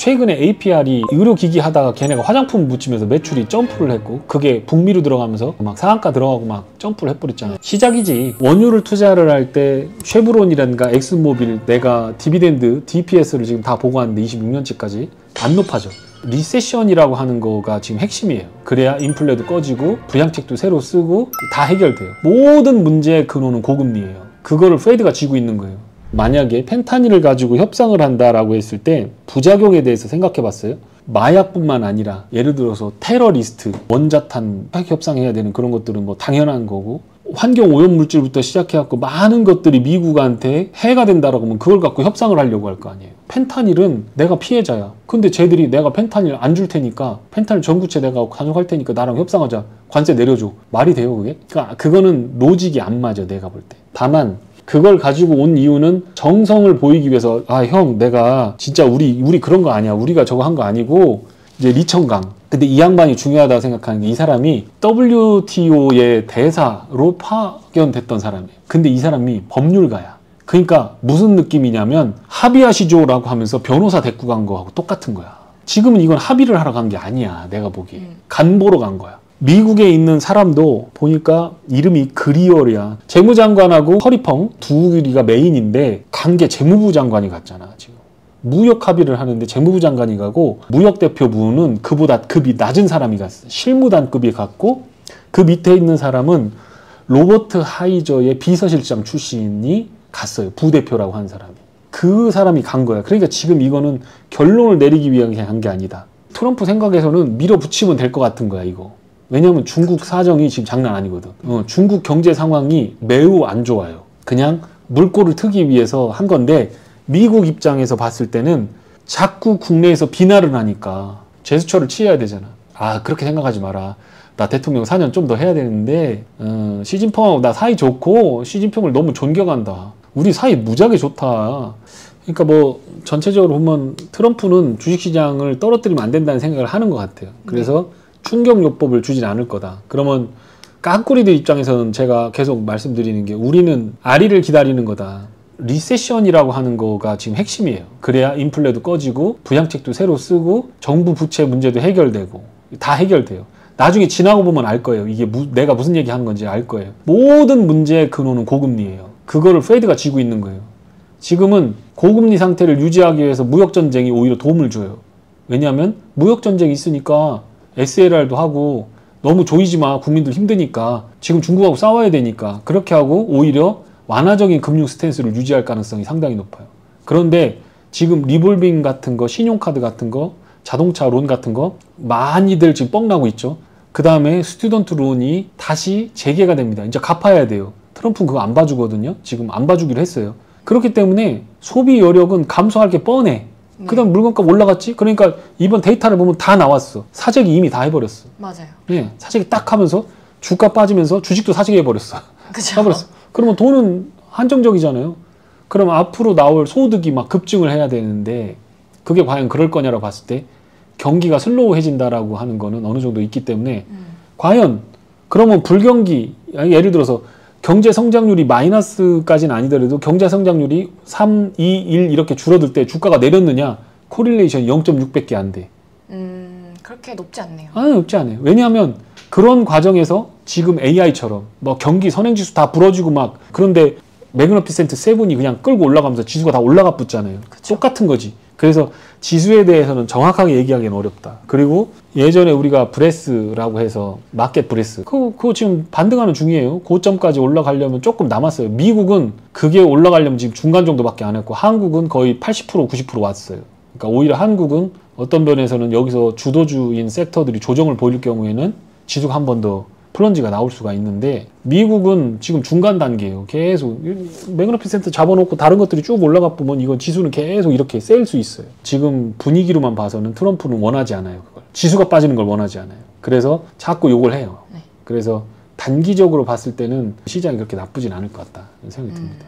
최근에 APR이 의료기기 하다가 걔네가 화장품 묻히면서 매출이 점프를 했고 그게 북미로 들어가면서 막 상한가 들어가고 막 점프를 해버렸잖아요. 시작이지. 원유를 투자를 할 때 쉐브론이라든가 엑슨모빌 내가 디비덴드, DPS를 지금 다 보고 왔는데 26년치까지 안 높아져. 리세션이라고 하는 거가 지금 핵심이에요. 그래야 인플레도 꺼지고 부양책도 새로 쓰고 다 해결돼요. 모든 문제의 근원은 고금리예요. 그거를 페드가 쥐고 있는 거예요. 만약에 펜타닐을 가지고 협상을 한다라고 했을 때 부작용에 대해서 생각해 봤어요? 마약뿐만 아니라 예를 들어서 테러리스트, 원자탄 협상해야 되는 그런 것들은 뭐 당연한 거고 환경 오염물질부터 시작해갖고 많은 것들이 미국한테 해가 된다라고 하면 그걸 갖고 협상을 하려고 할 거 아니에요. 펜타닐은 내가 피해자야. 근데 쟤들이 내가 펜타닐 안 줄 테니까 펜타닐 전구체 내가 가져갈 테니까 나랑 협상하자. 관세 내려줘. 말이 돼요 그게? 그러니까 그거는 로직이 안 맞아 내가 볼 때. 다만 그걸 가지고 온 이유는 정성을 보이기 위해서 아 형 내가 진짜 우리 그런 거 아니야. 우리가 저거 한 거 아니고 이제 리청강. 근데 이 양반이 중요하다고 생각하는 게 이 사람이 WTO의 대사로 파견됐던 사람이에요. 근데 이 사람이 법률가야. 그러니까 무슨 느낌이냐면 합의하시죠라고 하면서 변호사 데리고 간 거하고 똑같은 거야. 지금은 이건 합의를 하러 간 게 아니야. 내가 보기에. 간 보러 간 거야. 미국에 있는 사람도 보니까 이름이 그리얼이야. 재무장관하고 허리펑 둘이가 메인인데 간 게 재무부 장관이 갔잖아 지금. 무역 합의를 하는데 재무부 장관이 가고 무역대표부는 그보다 급이 낮은 사람이 갔어. 실무단급이 갔고 그 밑에 있는 사람은 로버트 하이저의 비서실장 출신이 갔어요. 부대표라고 한 사람이. 그 사람이 간 거야. 그러니까 지금 이거는 결론을 내리기 위한 게 간 게 아니다. 트럼프 생각에서는 밀어붙이면 될 것 같은 거야 이거. 왜냐면 중국 사정이 지금 장난 아니거든. 중국 경제 상황이 매우 안 좋아요. 그냥 물꼬를 트기 위해서 한 건데 미국 입장에서 봤을 때는 자꾸 국내에서 비난을 하니까 제스처를 취해야 되잖아. 아 그렇게 생각하지 마라. 나 대통령 4년 좀 더 해야 되는데 시진핑하고 나 사이 좋고 시진핑을 너무 존경한다. 우리 사이 무지하게 좋다. 그러니까 뭐 전체적으로 보면 트럼프는 주식시장을 떨어뜨리면 안 된다는 생각을 하는 것 같아요. 그래서 충격요법을 주진 않을 거다. 그러면 깡꼬리들 입장에서는 제가 계속 말씀드리는 게 우리는 아리를 기다리는 거다. 리세션이라고 하는 거가 지금 핵심이에요. 그래야 인플레도 꺼지고 부양책도 새로 쓰고 정부 부채 문제도 해결되고 다 해결돼요. 나중에 지나고 보면 알 거예요. 이게 내가 무슨 얘기 하는 건지 알 거예요. 모든 문제의 근원은 고금리예요. 그거를 페드가 쥐고 있는 거예요. 지금은 고금리 상태를 유지하기 위해서 무역전쟁이 오히려 도움을 줘요. 왜냐하면 무역전쟁이 있으니까 SLR도 하고 너무 조이지 마. 국민들 힘드니까. 지금 중국하고 싸워야 되니까. 그렇게 하고 오히려 완화적인 금융 스탠스를 유지할 가능성이 상당히 높아요. 그런데 지금 리볼빙 같은 거, 신용카드 같은 거, 자동차 론 같은 거 많이들 지금 뻥나고 있죠. 그 다음에 스튜던트 론이 다시 재개가 됩니다. 이제 갚아야 돼요. 트럼프는 그거 안 봐주거든요. 지금 안 봐주기로 했어요. 그렇기 때문에 소비 여력은 감소할 게 뻔해. 그 다음 물건값 올라갔지? 그러니까 이번 데이터를 보면 다 나왔어. 사재기 이미 다 해버렸어. 맞아요. 예, 사재기 딱 하면서 주가 빠지면서 주식도 사재기 해버렸어. 그쵸. 해버렸어. 그러면 돈은 한정적이잖아요. 그럼 앞으로 나올 소득이 막 급증을 해야 되는데 그게 과연 그럴 거냐라고 봤을 때 경기가 슬로우해진다라고 하는 거는 어느 정도 있기 때문에 과연 그러면 불경기, 예를 들어서 경제 성장률이 마이너스까지는 아니더라도 경제 성장률이 3, 2, 1 이렇게 줄어들 때 주가가 내렸느냐? 코릴레이션이 0.6밖에 안 돼. 그렇게 높지 않네요. 아니, 높지 않아요. 왜냐하면 그런 과정에서 지금 AI처럼 뭐 경기 선행지수 다 부러지고 막 그런데 매그너피센트 세븐이 그냥 끌고 올라가면서 지수가 다 올라가 붙잖아요. 그쵸. 똑같은 거지. 그래서 지수에 대해서는 정확하게 얘기하기는 어렵다. 그리고 예전에 우리가 브레스라고 해서 마켓 브레스 그거 지금 반등하는 중이에요. 고점까지 올라가려면 조금 남았어요. 미국은 그게 올라가려면 지금 중간 정도밖에 안 했고 한국은 거의 80% 90% 왔어요. 그러니까 오히려 한국은 어떤 면에서는 여기서 주도주인 섹터들이 조정을 보일 경우에는 지수가 한 번 더 플런지가 나올 수가 있는데 미국은 지금 중간 단계예요. 계속 매그너피센트 잡아놓고 다른 것들이 쭉 올라가 보면 이건 지수는 계속 이렇게 세일 수 있어요. 지금 분위기로만 봐서는 트럼프는 원하지 않아요. 그걸. 지수가 빠지는 걸 원하지 않아요. 그래서 자꾸 욕을 해요. 그래서 단기적으로 봤을 때는 시장이 그렇게 나쁘진 않을 것 같다 생각이 듭니다.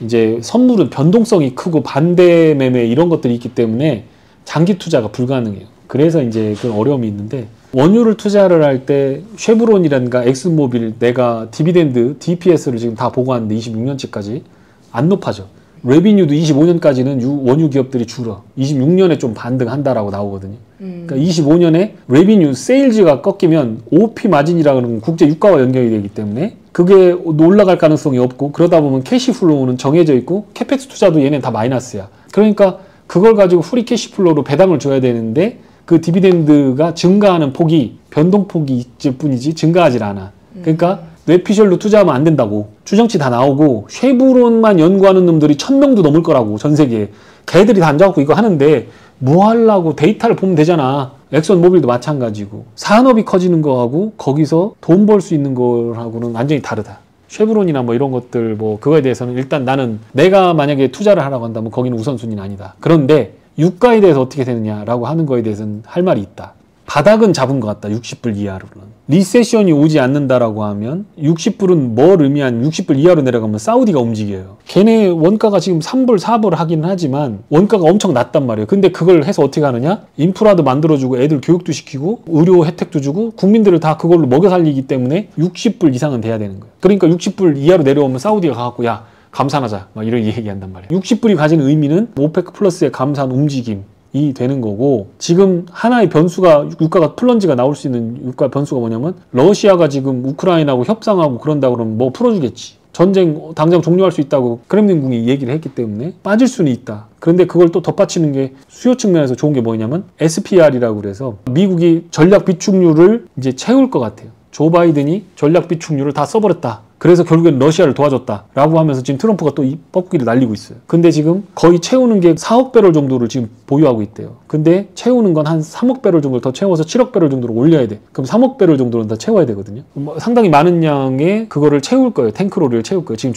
이제 선물은 변동성이 크고 반대 매매 이런 것들이 있기 때문에 장기 투자가 불가능해요. 그래서 이제 그런 어려움이 있는데 원유를 투자를 할 때 쉐브론이라든가 엑슨모빌 내가 디비덴드, DPS를 지금 다 보고 왔는데 26년치까지 안 높아져. 레비뉴도 25년까지는 원유 기업들이 줄어. 26년에 좀 반등한다라고 나오거든요. 그러니까 25년에 레비뉴, 세일즈가 꺾이면 OP 마진이라는 국제 유가와 연결이 되기 때문에 그게 올라갈 가능성이 없고, 그러다 보면 캐시플로우는 정해져 있고 캐펙스 투자도 얘네는 다 마이너스야. 그러니까 그걸 가지고 프리 캐시플로우로 배당을 줘야 되는데 그 디비덴드가 증가하는 폭이 변동폭이 있을 뿐이지 증가하질 않아. 그러니까 뇌피셜로 투자하면 안 된다고 추정치 다 나오고, 쉐브론만 연구하는 놈들이 1000명도 넘을 거라고 전 세계에. 걔들이 다 앉아갖고 이거 하는데 뭐 하려고, 데이터를 보면 되잖아. 엑선모빌도 마찬가지고. 산업이 커지는 거하고 거기서 돈 벌 수 있는 거하고는 완전히 다르다. 쉐브론이나 뭐 이런 것들 뭐 그거에 대해서는 일단 나는 내가 만약에 투자를 하라고 한다면 거기는 우선순위는 아니다. 그런데 유가에 대해서 어떻게 되느냐라고 하는 거에 대해서는 할 말이 있다. 바닥은 잡은 것 같다. 60불 이하로는. 리세션이 오지 않는다라고 하면 60불은 뭘 의미하냐면 60불 이하로 내려가면 사우디가 움직여요. 걔네 원가가 지금 3불, 4불 하긴 하지만 원가가 엄청 낮단 말이에요. 근데 그걸 해서 어떻게 하느냐? 인프라도 만들어주고 애들 교육도 시키고 의료 혜택도 주고 국민들을 다 그걸로 먹여 살리기 때문에 60불 이상은 돼야 되는 거예요. 그러니까 60불 이하로 내려오면 사우디가 가갖고 야 감산하자 막 이런 얘기한단 말이에요. 60불이 가진 의미는 오페크 플러스의 감산 움직임 이 되는 거고, 지금 하나의 변수가 유가가 플런지가 나올 수 있는 유가 변수가 뭐냐면 러시아가 지금 우크라이나하고 협상하고 그런다 그러면 뭐 풀어주겠지. 전쟁 당장 종료할 수 있다고 크렘린궁이 얘기를 했기 때문에 빠질 수는 있다. 그런데 그걸 또 덧받치는 게 수요 측면에서 좋은 게 뭐냐면 SPR이라고 그래서 미국이 전략 비축률을 이제 채울 것 같아요. 조 바이든이 전략 비축률을 다 써버렸다. 그래서 결국엔 러시아를 도와줬다라고 하면서 지금 트럼프가 또 이 뻐꾸기를 날리고 있어요. 근데 지금 거의 채우는 게 4억 배럴 정도를 지금 보유하고 있대요. 근데 채우는 건 한 3억 배럴 정도를 더 채워서 7억 배럴 정도로 올려야 돼. 그럼 3억 배럴 정도는 다 채워야 되거든요. 상당히 많은 양의 그거를 채울 거예요. 탱크로를 채울 거예요. 지금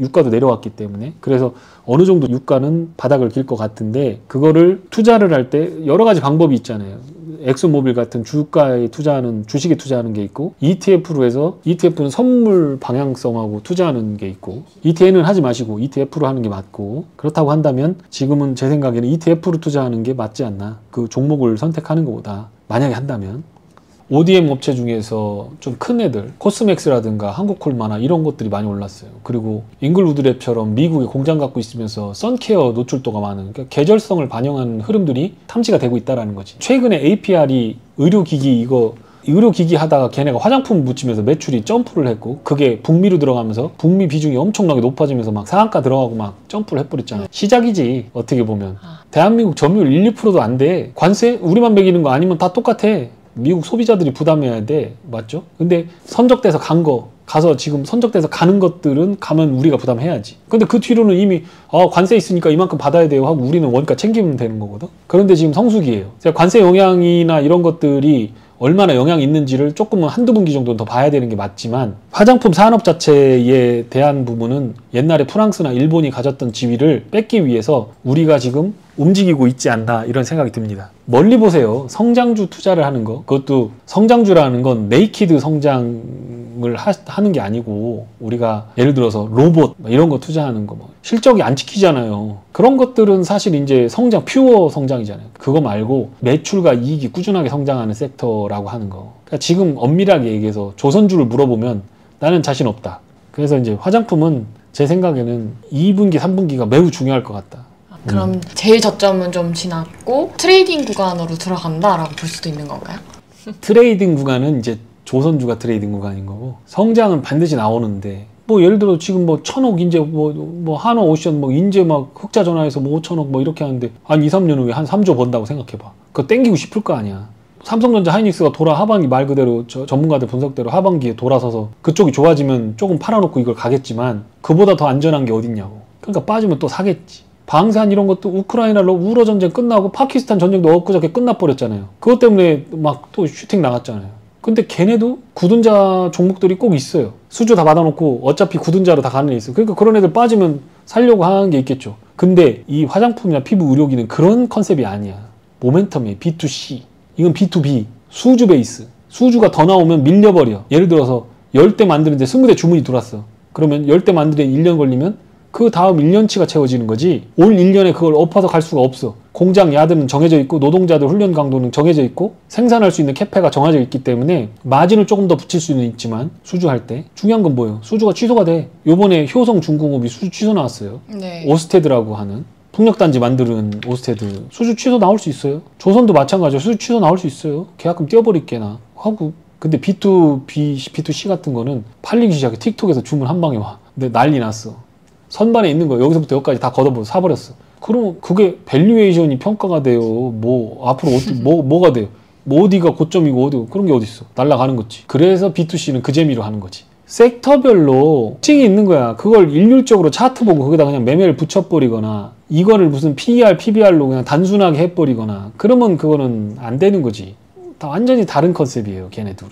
유가도 내려왔기 때문에. 그래서 어느 정도 유가는 바닥을 길 것 같은데, 그거를 투자를 할 때 여러 가지 방법이 있잖아요. 엑소모빌 같은 주가에 투자하는, 주식에 투자하는 게 있고, ETF로 해서, ETF는 선물 방향성하고 투자하는 게 있고, ETN은 하지 마시고 ETF로 하는 게 맞고, 그렇다고 한다면 지금은 제 생각에는 ETF로 투자하는 게 맞지 않나. 그 종목을 선택하는 것보다, 만약에 한다면. ODM 업체 중에서 좀 큰 애들, 코스맥스라든가 한국콜마나 이런 것들이 많이 올랐어요. 그리고 잉글우드랩처럼 미국에 공장 갖고 있으면서 선케어 노출도가 많은, 그러니까 계절성을 반영하는 흐름들이 탐지가 되고 있다는 거지. 최근에 APR이 의료기기 하다가 걔네가 화장품 묻히면서 매출이 점프를 했고, 그게 북미로 들어가면서 북미 비중이 엄청나게 높아지면서 막 상한가 들어가고 막 점프를 해버렸잖아요. 시작이지 어떻게 보면. 대한민국 점유율 1, 2%도 안 돼. 관세 우리만 매기는 거 아니면 다 똑같아. 미국 소비자들이 부담해야 돼. 맞죠? 근데 선적돼서 가서 지금 선적돼서 가는 것들은 가면 우리가 부담해야지. 근데 그 뒤로는 이미 관세 있으니까 이만큼 받아야 돼요 하고 우리는 원가 챙기면 되는 거거든. 그런데 지금 성수기예요. 관세 영향이나 이런 것들이 얼마나 영향이 있는지를 조금은 한두 분기 정도는 더 봐야 되는 게 맞지만, 화장품 산업 자체에 대한 부분은 옛날에 프랑스나 일본이 가졌던 지위를 뺏기 위해서 우리가 지금 움직이고 있지 않나, 이런 생각이 듭니다. 멀리 보세요. 성장주 투자를 하는 거, 그것도 성장주라는 건 네이키드 성장을 하는 게 아니고, 우리가 예를 들어서 로봇 이런 거 투자하는 거 실적이 안 찍히잖아요. 그런 것들은 사실 이제 퓨어 성장이잖아요. 그거 말고 매출과 이익이 꾸준하게 성장하는 섹터라고 하는 거. 그러니까 지금 엄밀하게 얘기해서 조선주를 물어보면 나는 자신 없다. 그래서 이제 화장품은 제 생각에는 2분기, 3분기가 매우 중요할 것 같다. 그럼 제일 저점은 좀 지났고 트레이딩 구간으로 들어간다라고 볼 수도 있는 건가요? 트레이딩 구간은 이제 조선주가 트레이딩 구간인 거고, 성장은 반드시 나오는데, 뭐 예를 들어 지금 뭐 1000억 이제 뭐 한화오션 뭐 인제 막 흑자 전화해서 뭐 5천억 뭐 이렇게 하는데 한 2, 3년 후에 한 3조 번다고 생각해봐. 그거 땡기고 싶을 거 아니야. 삼성전자 하이닉스가 하반기 말 그대로 전문가들 분석대로 하반기에 돌아서서 그쪽이 좋아지면 조금 팔아놓고 이걸 가겠지만, 그보다 더 안전한 게 어딨냐고. 그러니까 빠지면 또 사겠지. 방산 이런 것도 우크라이나 우러 전쟁 끝나고 파키스탄 전쟁도 엊그저께 끝나버렸잖아요. 그것 때문에 막 또 슈팅 나갔잖아요. 근데 걔네도 굳은자 종목들이 꼭 있어요. 수주 다 받아놓고 어차피 굳은자로 다 가는 애 있어요. 그러니까 그런 애들 빠지면 살려고 하는 게 있겠죠. 근데 이 화장품이나 피부 의료기는 그런 컨셉이 아니야. 모멘텀이에요. B2C. 이건 B2B. 수주 베이스. 수주가 더 나오면 밀려버려. 예를 들어서 10대 만드는데 20대 주문이 들어왔어. 그러면 10대 만드는데 1년 걸리면 그 다음 1년치가 채워지는 거지, 올 1년에 그걸 엎어서 갈 수가 없어. 공장 야드는 정해져 있고 노동자들 훈련 강도는 정해져 있고 생산할 수 있는 캐패가 정해져 있기 때문에 마진을 조금 더 붙일 수는 있지만 수주할 때 중요한 건 뭐예요? 수주가 취소가 돼. 요번에 효성중공업이 수주 취소 나왔어요. 네. 오스테드라고 하는 풍력단지 만드는 오스테드 수주 취소 나올 수 있어요. 조선도 마찬가지로 수주 취소 나올 수 있어요. 계약금 떼어버릴게나 하고. 근데 B2B, B2C 같은 거는 팔리기 시작해. 틱톡에서 주문 한 방에 와. 근데 난리 났어. 선반에 있는 거 여기서부터 여기까지 다 걷어버려 사버렸어. 그러면 그게 밸류에이션이 평가가 돼요. 뭐 앞으로 뭐가 돼요? 뭐 어디가 고점이고 어디고 그런 게 어디 있어? 날아가는 거지. 그래서 B2C는 그 재미로 하는 거지. 섹터별로 특징이 있는 거야. 그걸 일률적으로 차트 보고 거기다 그냥 매매를 붙여버리거나 이거를 무슨 PER, PBR로 그냥 단순하게 해버리거나 그러면 그거는 안 되는 거지. 다 완전히 다른 컨셉이에요, 걔네들은.